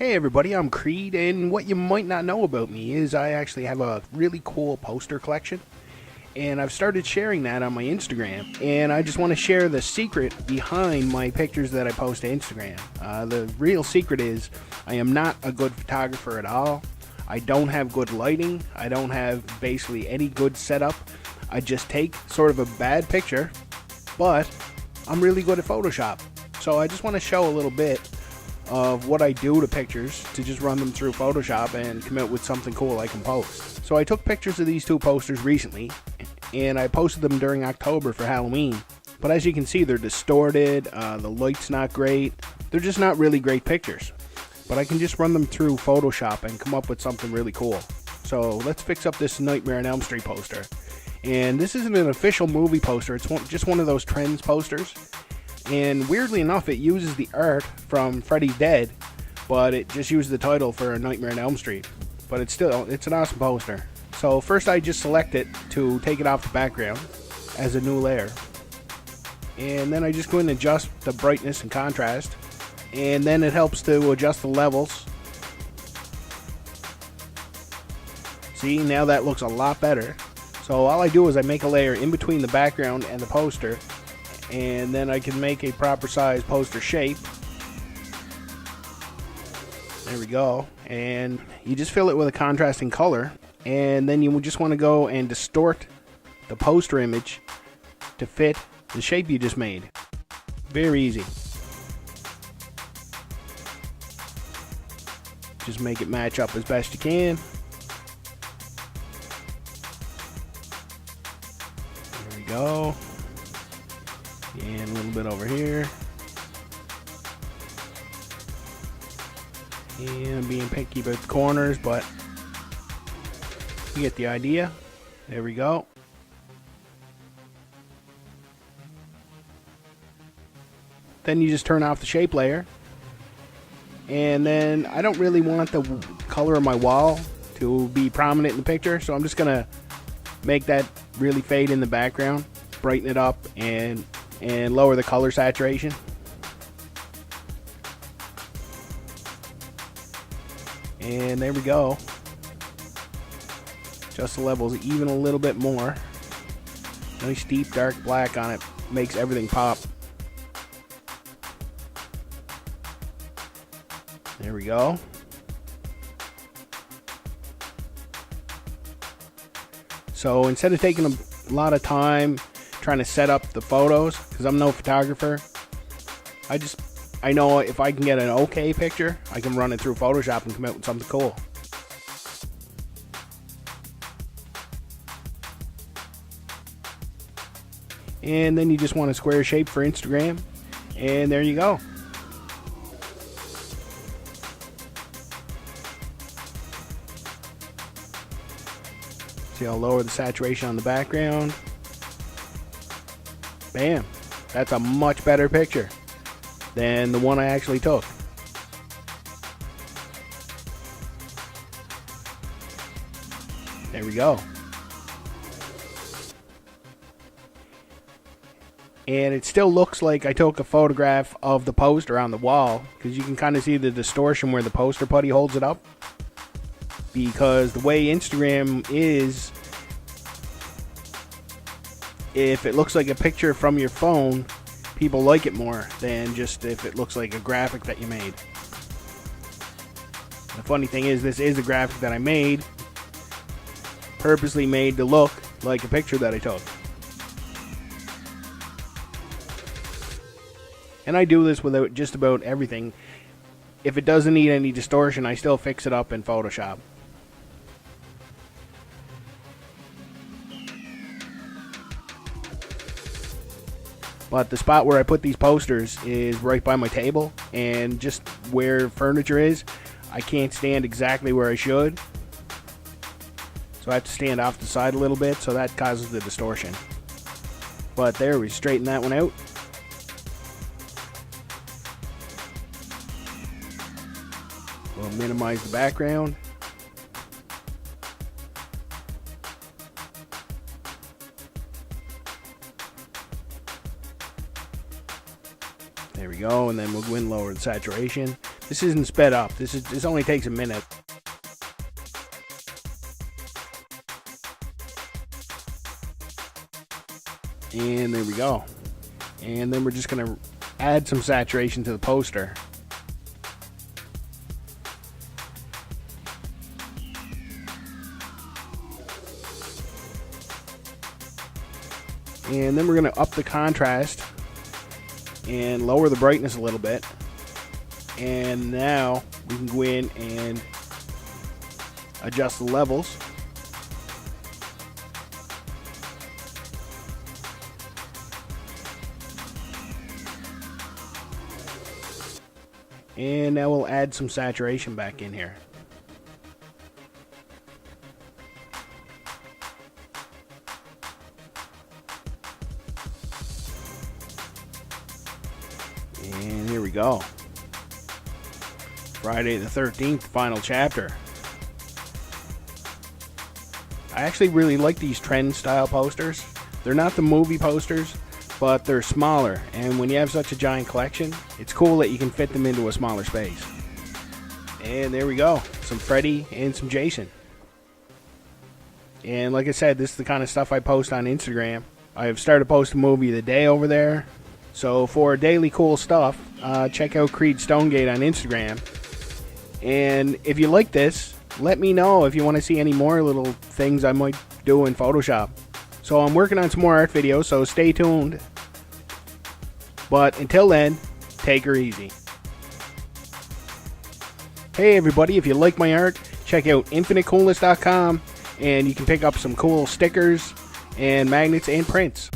Hey everybody, I'm Creed, and what you might not know about me is I actually have a really cool poster collection, and I've started sharing that on my Instagram, and I just want to share the secret behind my pictures that I post to Instagram. The real secret is I am not a good photographer at all. I don't have good lighting. I don't have basically any good setup. I just take sort of a bad picture, but I'm really good at Photoshop. So I just want to show a little bit of what I do to pictures to just run them through Photoshop and come out with something cool I can post. So I took pictures of these two posters recently, and I posted them during October for Halloween. But as you can see, they're distorted, the light's not great, they're just not really great pictures. But I can just run them through Photoshop and come up with something really cool. So let's fix up this Nightmare on Elm Street poster. And this isn't an official movie poster, it's just one of those trends posters. And weirdly enough, it uses the art from Freddy's Dead, but it just used the title for Nightmare on Elm Street. But it's an awesome poster. So first I just select it to take it off the background as a new layer. And then I just go in and adjust the brightness and contrast. And then it helps to adjust the levels. See, now that looks a lot better. So all I do is I make a layer in between the background and the poster, and then I can make a proper size poster shape. There we go. And you just fill it with a contrasting color, and then you just want to go and distort the poster image to fit the shape you just made. Very easy. Just make it match up as best you can. There we go. And a little bit over here. And I'm being picky about the corners, but you get the idea. There we go. Then you just turn off the shape layer. And then I don't really want the color of my wall to be prominent in the picture, so I'm just going to make that really fade in the background, brighten it up, and lower the color saturation. And there we go. Just the levels even a little bit more. Nice deep dark black on it makes everything pop. There we go. So instead of taking a lot of time trying to set up the photos, because I'm no photographer, I know if I can get an okay picture, I can run it through Photoshop and come out with something cool. And then you just want a square shape for Instagram, and there you go. See, I'll lower the saturation on the background. Bam, that's a much better picture than the one I actually took. There we go. And it still looks like I took a photograph of the poster on the wall, because you can kind of see the distortion where the poster putty holds it up. Because the way Instagram is, if it looks like a picture from your phone, people like it more than just if it looks like a graphic that you made. The funny thing is, this is a graphic that I made, purposely made to look like a picture that I took. And I do this with just about everything. If it doesn't need any distortion, I still fix it up in Photoshop. But the spot where I put these posters is right by my table, and just where furniture is, I can't stand exactly where I should. So I have to stand off the side a little bit, so that causes the distortion. But there, we straighten that one out. We'll minimize the background. There we go, and then we'll go in and lower the saturation. This isn't sped up. This only takes a minute. And there we go. And then we're just going to add some saturation to the poster. And then we're going to up the contrast and lower the brightness a little bit. And now we can go in and adjust the levels. And now we'll add some saturation back in here. And here we go. Friday the 13th, final chapter. I actually really like these trend style posters. They're not the movie posters, but they're smaller. And when you have such a giant collection, it's cool that you can fit them into a smaller space. And there we go. Some Freddy and some Jason. And like I said, this is the kind of stuff I post on Instagram. I have started posting movie of the day over there. So for daily cool stuff, check out Creed Stonegate on Instagram. And if you like this, let me know if you want to see any more little things I might do in Photoshop. So I'm working on some more art videos, so stay tuned. But until then, take her easy. Hey everybody, if you like my art, check out infinitecoolness.com and you can pick up some cool stickers and magnets and prints.